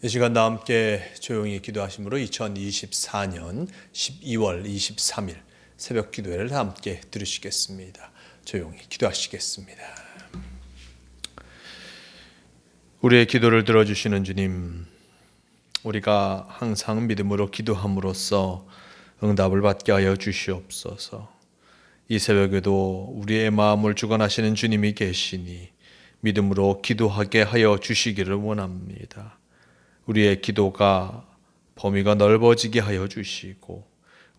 이 시간 다 함께 조용히 기도하심으로 2024년 12월 23일 새벽 기도회를 다 함께 들으시겠습니다. 조용히 기도하시겠습니다. 우리의 기도를 들어주시는 주님, 우리가 항상 믿음으로 기도함으로써 응답을 받게 하여 주시옵소서. 이 새벽에도 우리의 마음을 주관하시는 주님이 계시니 믿음으로 기도하게 하여 주시기를 원합니다. 우리의 기도가 범위가 넓어지게 하여 주시고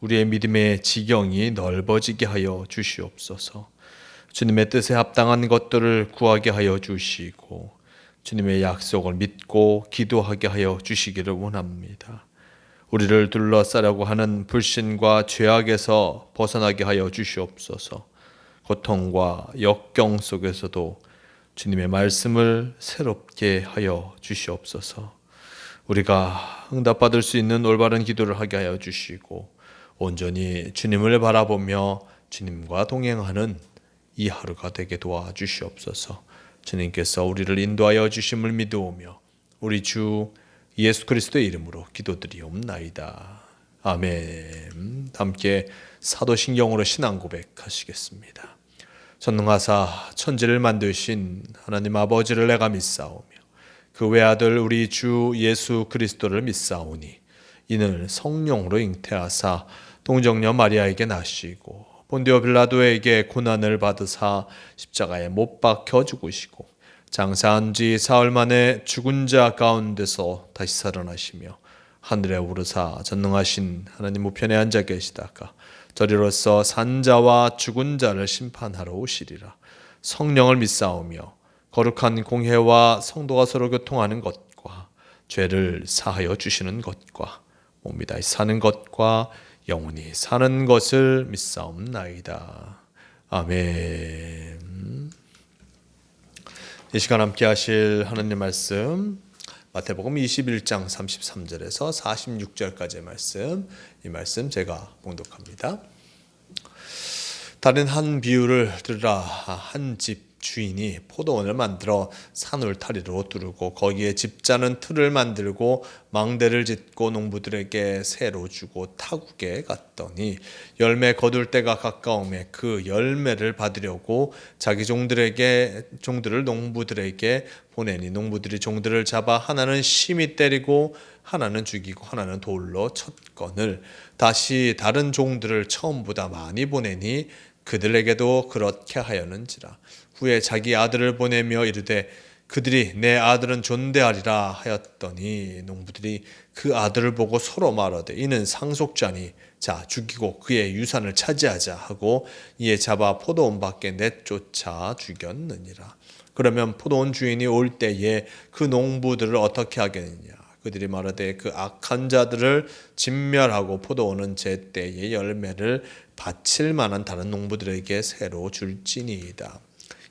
우리의 믿음의 지경이 넓어지게 하여 주시옵소서. 주님의 뜻에 합당한 것들을 구하게 하여 주시고 주님의 약속을 믿고 기도하게 하여 주시기를 원합니다. 우리를 둘러싸려고 하는 불신과 죄악에서 벗어나게 하여 주시옵소서. 고통과 역경 속에서도 주님의 말씀을 새롭게 하여 주시옵소서. 우리가 응답받을 수 있는 올바른 기도를 하게 하여 주시고 온전히 주님을 바라보며 주님과 동행하는 이 하루가 되게 도와주시옵소서. 주님께서 우리를 인도하여 주심을 믿어오며 우리 주 예수 그리스도의 이름으로 기도드리옵나이다. 아멘. 함께 사도신경으로 신앙 고백하시겠습니다. 전능하사 천지를 만드신 하나님 아버지를 내가 믿사오며 그 외아들 우리 주 예수 그리스도를 믿사오니 이는 성령으로 잉태하사 동정녀 마리아에게 나시고 본디오 빌라도에게 고난을 받으사 십자가에 못 박혀 죽으시고 장사한 지 사흘 만에 죽은 자 가운데서 다시 살아나시며 하늘에 오르사 전능하신 하나님 우편에 앉아 계시다가 저리로서 산자와 죽은 자를 심판하러 오시리라. 성령을 믿사오며 거룩한 공회와 성도가 서로 교통하는 것과 죄를 사하여 주시는 것과 몸이 다시 사는 것과 영원히 사는 것을 믿사옵나이다. 아멘. 이 시간 함께 하실 하나님 말씀 마태복음 21장 33절에서 46절까지의 말씀, 이 말씀 제가 봉독합니다. 다른 한 비유를 들으라. 한 집 주인이 포도원을 만들어 산울타리로 두르고 거기에 집자는 틀을 만들고 망대를 짓고 농부들에게 새로 주고 타국에 갔더니 열매 거둘 때가 가까움에 그 열매를 받으려고 자기 종들을 농부들에게 보내니 농부들이 종들을 잡아 하나는 심히 때리고 하나는 죽이고 하나는 돌로 쳤거늘 다시 다른 종들을 처음보다 많이 보내니 그들에게도 그렇게 하였는지라. 후에 자기 아들을 보내며 이르되 그들이 내 아들은 존대하리라 하였더니 농부들이 그 아들을 보고 서로 말하되 이는 상속자니 자 죽이고 그의 유산을 차지하자 하고 이에 잡아 포도원 밖에 내쫓아 죽였느니라. 그러면 포도원 주인이 올 때에 그 농부들을 어떻게 하겠느냐. 그들이 말하되 그 악한 자들을 진멸하고 포도원은 제때의 열매를 바칠 만한 다른 농부들에게 새로 줄지니이다.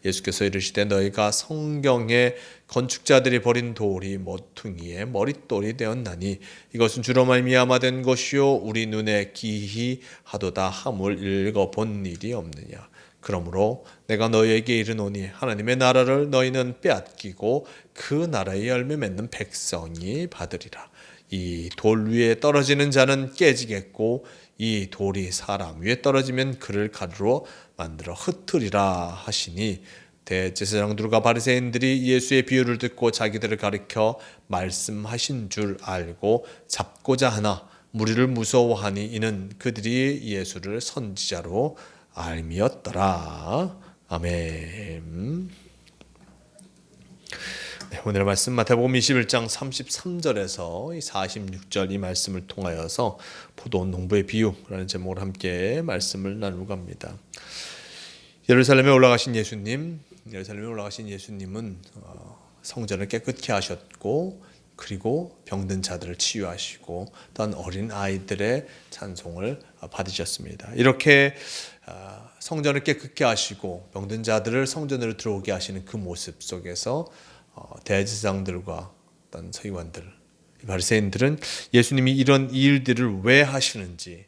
예수께서 이르시되 너희가 성경에 건축자들이 버린 돌이 모퉁이의 머릿돌이 되었나니 이것은 주로 말미암아 된 것이요 우리 눈에 기히 하도다 함을 읽어본 일이 없느냐. 그러므로 내가 너희에게 이르노니 하나님의 나라를 너희는 빼앗기고 그 나라의 열매 맺는 백성이 받으리라. 이 돌 위에 떨어지는 자는 깨지겠고 이 돌이 사람 위에 떨어지면 그를 가루로 만들어 흩으리라 하시니 대제사장들과 바리새인들이 예수의 비유를 듣고 자기들을 가리켜 말씀하신 줄 알고 잡고자 하나 무리를 무서워하니 이는 그들이 예수를 선지자로 알미었더라. 아멘. 네, 오늘의 말씀 마태복음 21장 33절에서 46절 이 말씀을 통하여서 포도원 농부의 비유라는 제목으로 함께 말씀을 나누고 갑니다. 예루살렘에 올라가신 예수님은 성전을 깨끗게 하셨고 그리고 병든 자들을 치유하시고 또한 어린 아이들의 찬송을 받으셨습니다. 이렇게 성전을 깨끗게 하시고 병든 자들을 성전으로 들어오게 하시는 그 모습 속에서 대제사장들과 어떤 서기관들, 바리새인들은 예수님이 이런 일들을 왜 하시는지,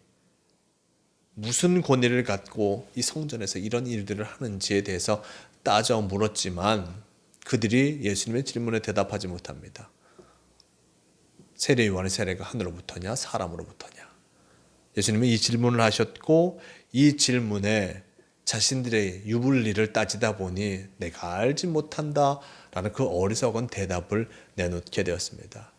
무슨 권위를 갖고 이 성전에서 이런 일들을 하는지에 대해서 따져 물었지만 그들이 예수님의 질문에 대답하지 못합니다. 세례 요한의 세례가 하늘로부터냐 사람으로부터냐? 예수님은 이 질문을 하셨고 이 질문에 자신들의 유불리를 따지다 보니 내가 알지 못한다라는 그 어리석은 대답을 내놓게 되었습니다.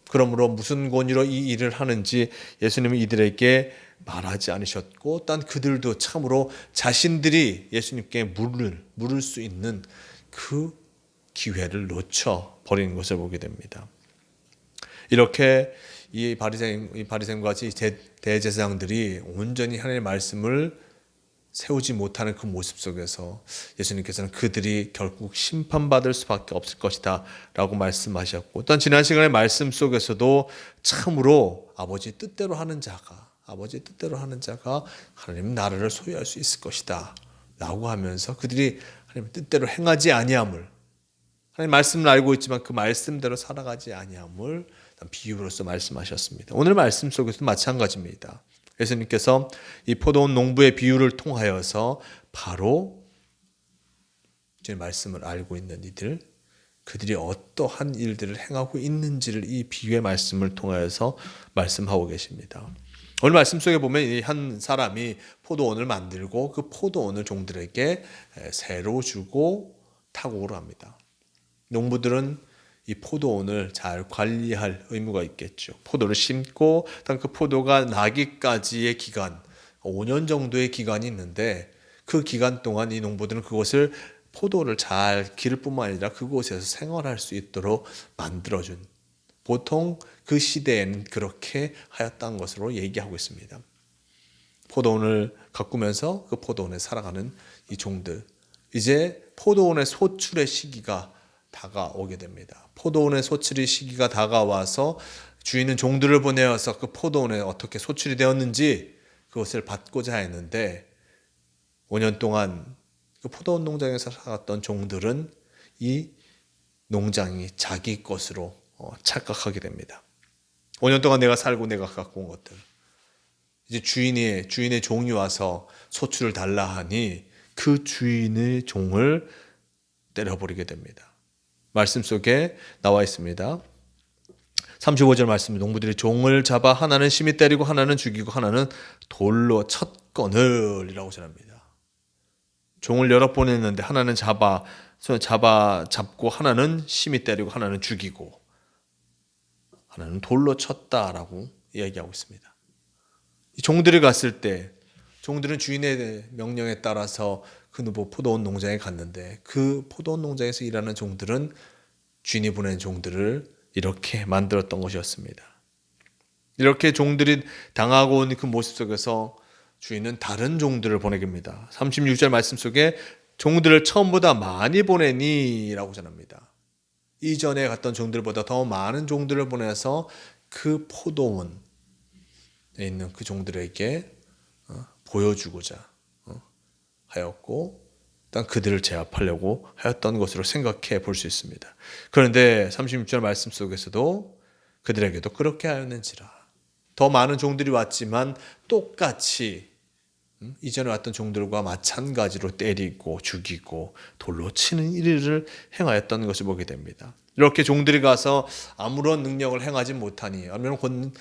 그러므로 무슨 권위로 이 일을 하는지 예수님은 이들에게 말하지 않으셨고 단 그들도 참으로 자신들이 예수님께 물을 수 있는 그 기회를 놓쳐 버리는 것을 보게 됩니다. 이렇게 이 바리새인과 같이 대제사장들이 온전히 하나님의 말씀을 세우지 못하는 그 모습 속에서 예수님께서는 그들이 결국 심판받을 수밖에 없을 것이다 라고 말씀하셨고, 또한 지난 시간의 말씀 속에서도 참으로 아버지 뜻대로 하는 자가 하나님 나라를 소유할 수 있을 것이다 라고 하면서 그들이 하나님 뜻대로 행하지 아니함을, 하나님 말씀을 알고 있지만 그 말씀대로 살아가지 아니함을 비유로서 말씀하셨습니다. 오늘 말씀 속에서도 마찬가지입니다. 예수님께서 이 포도원 농부의 비유를 통하여서 바로 제 말씀을 알고 있는 이들, 그들이 어떠한 일들을 행하고 있는지를 이 비유의 말씀을 통하여서 말씀하고 계십니다. 오늘 말씀 속에 보면 이 한 사람이 포도원을 만들고 그 포도원을 종들에게 새로 주고 타국을 합니다. 농부들은 이 포도원을 잘 관리할 의무가 있겠죠. 포도를 심고 그 포도가 나기까지의 기간, 5년 정도의 기간이 있는데 그 기간 동안 이 농부들은 그곳을 포도를 잘 기를 뿐만 아니라 그곳에서 생활할 수 있도록 만들어준, 보통 그 시대에는 그렇게 하였다는 것으로 얘기하고 있습니다. 포도원을 가꾸면서 그 포도원에 살아가는 이 종들, 이제 포도원의 소출의 시기가 다가오게 됩니다. 포도원의 소출의 시기가 다가와서 주인은 종들을 보내어서 그 포도원에 어떻게 소출이 되었는지 그것을 받고자 했는데 5년 동안 그 포도원 농장에서 살았던 종들은 이 농장이 자기 것으로 착각하게 됩니다. 5년 동안 내가 살고 내가 갖고 온 것들, 이제 주인의 종이 와서 소출을 달라 하니 그 주인의 종을 때려버리게 됩니다. 말씀 속에 나와 있습니다. 35절 말씀, 농부들이 종을 잡아 하나는 심히 때리고 하나는 죽이고 하나는 돌로 쳤거늘이라고 전합니다. 종을 여러 번 했는데 하나는 잡고 하나는 심히 때리고 하나는 죽이고 하나는 돌로 쳤다라고 이야기하고 있습니다. 이 종들이 갔을 때 종들은 주인의 명령에 따라서 그 포도원 농장에 갔는데 그 포도원 농장에서 일하는 종들은 주인이 보낸 종들을 이렇게 만들었던 것이었습니다. 이렇게 종들이 당하고 온 그 모습 속에서 주인은 다른 종들을 보내게 합니다. 36절 말씀 속에 종들을 처음보다 많이 보내니 라고 전합니다. 이전에 갔던 종들보다 더 많은 종들을 보내서 그 포도원에 있는 그 종들에게 보여주고자 하였고 일단 그들을 제압하려고 하였던 것으로 생각해 볼 수 있습니다. 그런데 36절 말씀 속에서도 그들에게도 그렇게 하였는지라, 더 많은 종들이 왔지만 똑같이 이전에 왔던 종들과 마찬가지로 때리고 죽이고 돌로 치는 일을 행하였던 것을 보게 됩니다. 이렇게 종들이 가서 아무런 능력을 행하지 못하니, 아무런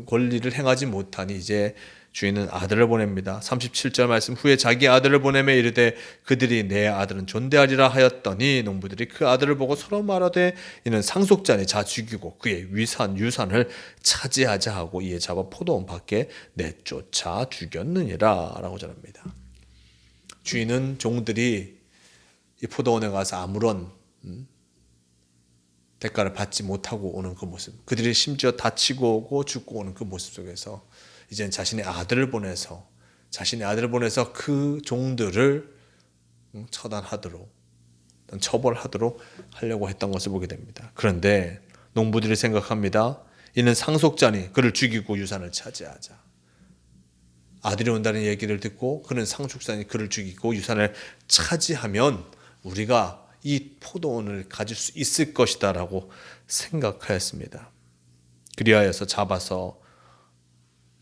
권리를 행하지 못하니 이제 주인은 아들을 보냅니다. 37절 말씀, 후에 자기 아들을 보내매 이르되 그들이 내 아들은 존대하리라 하였더니 농부들이 그 아들을 보고 서로 말하되 이는 상속자니 자 죽이고 그의 유산을 차지하자 하고 이에 잡아 포도원 밖에 내쫓아 죽였느니라 라고 전합니다. 주인은 종들이 이 포도원에 가서 아무런 대가를 받지 못하고 오는 그 모습, 그들이 심지어 다치고 오고 죽고 오는 그 모습 속에서 이제는 자신의 아들을 보내서 그 종들을 처단하도록, 처벌하도록 하려고 했던 것을 보게 됩니다. 그런데 농부들이 생각합니다. 이는 상속자니 그를 죽이고 유산을 차지하자. 아들이 온다는 얘기를 듣고 그는 상속자니 그를 죽이고 유산을 차지하면 우리가 이 포도원을 가질 수 있을 것이다 라고 생각하였습니다. 그리하여서 잡아서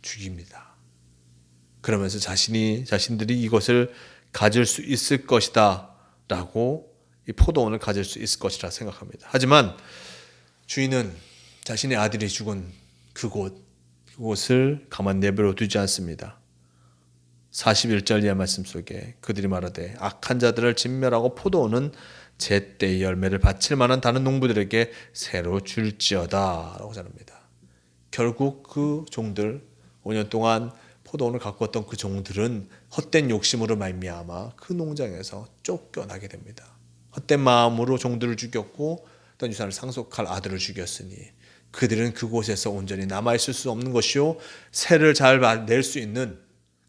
죽입니다. 그러면서 자신들이 이것을 가질 수 있을 것이다 라고 이 포도원을 가질 수 있을 것이라 생각합니다. 하지만 주인은 자신의 아들이 죽은 그곳을 가만 내버려 두지 않습니다. 41절 이하 말씀 속에 그들이 말하되 악한 자들을 진멸하고 포도원은 제때의 열매를 바칠 만한 다른 농부들에게 새로 줄지어다 라고 전합니다. 결국 그 종들 5년 동안 포도원을 가꾸었던 그 종들은 헛된 욕심으로 말미암아 그 농장에서 쫓겨나게 됩니다. 헛된 마음으로 종들을 죽였고 어떤 유산을 상속할 아들을 죽였으니 그들은 그곳에서 온전히 남아있을 수 없는 것이요 새를 잘 낼 수 있는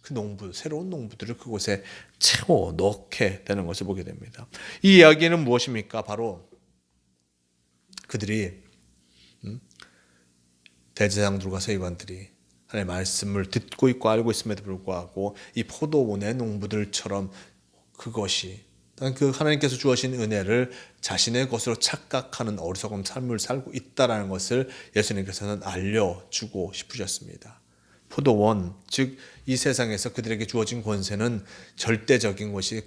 그 새로운 농부들을 그곳에 채워 넣게 되는 것을 보게 됩니다. 이 이야기는 무엇입니까? 바로 그들이 대제사장들과 서기관들이 하나님의 말씀을 듣고 있고 알고 있음에도 불구하고 이 포도원의 농부들처럼 그것이 그 하나님께서 주어진 은혜를 자신의 것으로 착각하는 어리석은 삶을 살고 있다는 것을 예수님께서는 알려주고 싶으셨습니다. 포도원, 즉 이 세상에서 그들에게 주어진 권세는 절대적인 것이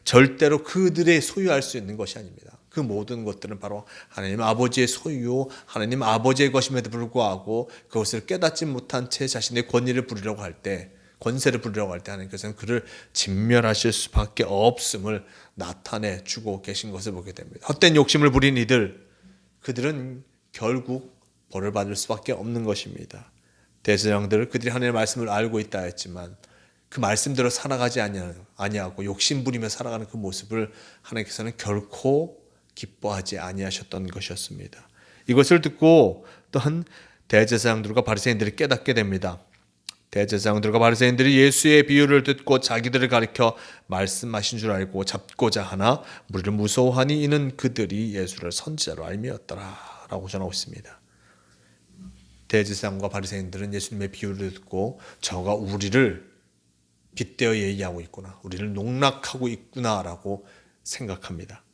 절대로 그들의 소유할 수 있는 것이 아닙니다. 그 모든 것들은 바로 하나님 아버지의 소유, 하나님 아버지의 것임에도 불구하고 그것을 깨닫지 못한 채 자신의 권세를 부리려고 할 때 하나님께서는 그를 진멸하실 수밖에 없음을 나타내 주고 계신 것을 보게 됩니다. 헛된 욕심을 부린 그들은 결국 벌을 받을 수밖에 없는 것입니다. 대제사장들 그들이 하나님의 말씀을 알고 있다 했지만 그 말씀대로 살아가지 아니하고 욕심 부리며 살아가는 그 모습을 하나님께서는 결코 기뻐하지 아니하셨던 것이었습니다. 이것을 듣고 또한 대제사장들과 바리새인들이 깨닫게 됩니다. 대제사장들과 바리새인들이 예수의 비유를 듣고 자기들을 가리켜 말씀하신 줄 알고 잡고자 하나 우리를 무서워하니 이는 그들이 예수를 선지자로 알미었더라 라고 전하고 있습니다. 대제사장과 바리새인들은 예수님의 비유를 듣고 저가 우리를 빗대어 얘기하고 있구나, 우리를 농락하고 있구나라고 생각합니다.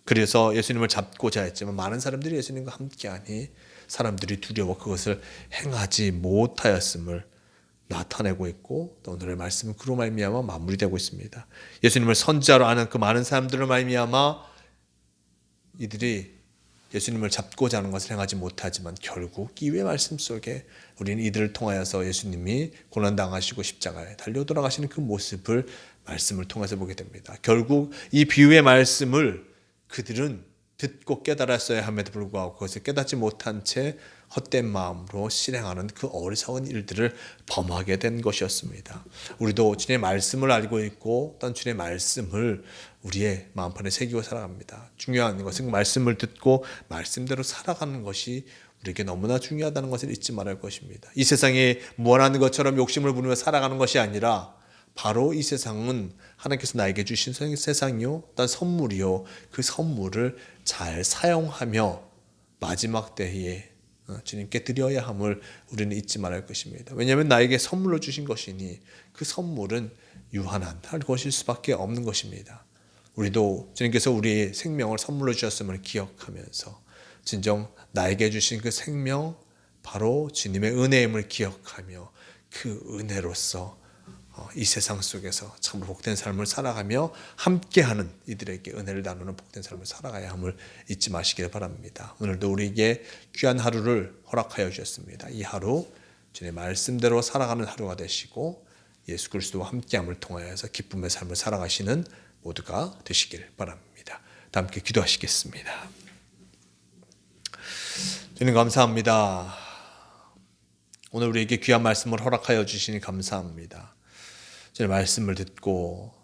그래서 예수님을 잡고자 했지만 많은 사람들이 예수님과 함께하니 사람들이 두려워 그것을 행하지 못하였음을 나타내고 있고 또 오늘의 말씀은 그로 말미암아 마무리되고 있습니다. 예수님을 선지자로 아는 그 많은 사람들을 말미암아 이들이 예수님을 잡고자 하는 것을 행하지 못하지만 결국 이후의 말씀 속에 우리는 이들을 통하여서 예수님이 고난당하시고 십자가에 달려 돌아가시는 그 모습을 말씀을 통해서 보게 됩니다. 결국 이 비유의 말씀을 그들은 듣고 깨달았어야 함에도 불구하고 그것을 깨닫지 못한 채 헛된 마음으로 실행하는 그 어리석은 일들을 범하게 된 것이었습니다. 우리도 주님의 말씀을 알고 있고 또 주님의 말씀을 우리의 마음판에 새기고 살아갑니다. 중요한 것은 그 말씀을 듣고 말씀대로 살아가는 것이 우리에게 너무나 중요하다는 것을 잊지 말할 것입니다. 이 세상에 무한한 것처럼 욕심을 부리며 살아가는 것이 아니라 바로 이 세상은 하나님께서 나에게 주신 세상이요, 또 선물이요, 그 선물을 잘 사용하며 마지막 때에 주님께 드려야 함을 우리는 잊지 말할 것입니다. 왜냐하면 나에게 선물로 주신 것이니 그 선물은 유한한 것일 수밖에 없는 것입니다. 우리도 주님께서 우리의 생명을 선물로 주셨음을 기억하면서 진정 나에게 주신 그 생명 바로 주님의 은혜임을 기억하며 그 은혜로서 이 세상 속에서 참 복된 삶을 살아가며 함께하는 이들에게 은혜를 나누는 복된 삶을 살아가야 함을 잊지 마시길 바랍니다. 오늘도 우리에게 귀한 하루를 허락하여 주셨습니다. 이 하루 주님의 말씀대로 살아가는 하루가 되시고 예수 그리스도와 함께함을 통하여서 기쁨의 삶을 살아가시는 모두가 되시길 바랍니다. 다 함께 기도하시겠습니다. 주님 감사합니다. 오늘 우리에게 귀한 말씀을 허락하여 주시니 감사합니다. 주님의 말씀을 듣고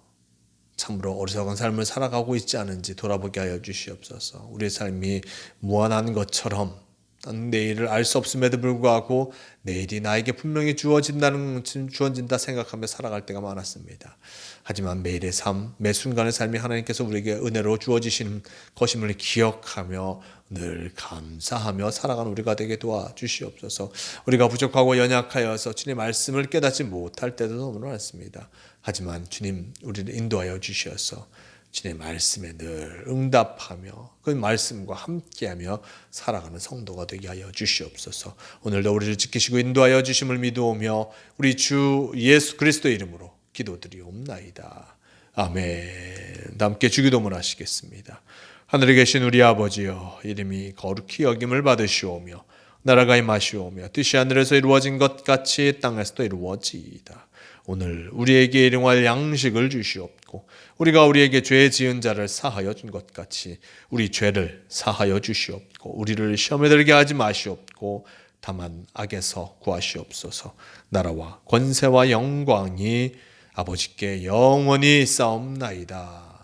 참으로 어리석은 삶을 살아가고 있지 않은지 돌아보게 하여 주시옵소서. 우리의 삶이 무한한 것처럼 내일을 알 수 없음에도 불구하고 내일이 나에게 분명히 주어진다 생각하며 살아갈 때가 많았습니다. 하지만 매일의 삶, 매 순간의 삶이 하나님께서 우리에게 은혜로 주어지시는 것임을 기억하며 늘 감사하며 살아가는 우리가 되게 도와주시옵소서. 우리가 부족하고 연약하여서 주님의 말씀을 깨닫지 못할 때도 너무 많습니다. 하지만 주님 우리를 인도하여 주셔서 주님의 말씀에 늘 응답하며 그 말씀과 함께하며 살아가는 성도가 되게 하여 주시옵소서. 오늘도 우리를 지키시고 인도하여 주심을 믿으오며 우리 주 예수 그리스도의 이름으로 기도드리옵나이다. 아멘. 함께 주기도문 하시겠습니다. 하늘에 계신 우리 아버지여, 이름이 거룩히 여김을 받으시오며 나라가 임하시오며 뜻이 하늘에서 이루어진 것 같이 땅에서도 이루어지이다. 오늘 우리에게 일용할 양식을 주시옵고 우리가 우리에게 죄 지은 자를 사하여 준 것 같이 우리 죄를 사하여 주시옵고 우리를 시험에 들게 하지 마시옵고 다만 악에서 구하시옵소서. 나라와 권세와 영광이 아버지께 영원히 싸움나이다.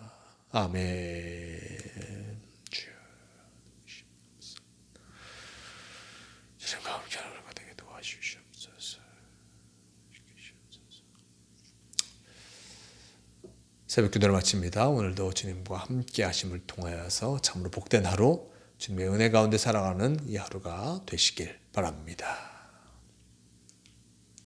아멘. 주님과 함께 하루가 되게 도와주시옵소서. 새벽 기도를 마칩니다. 오늘도 주님과 함께 하심을 통하여서 참으로 복된 하루, 주님의 은혜 가운데 살아가는 이 하루가 되시길 바랍니다.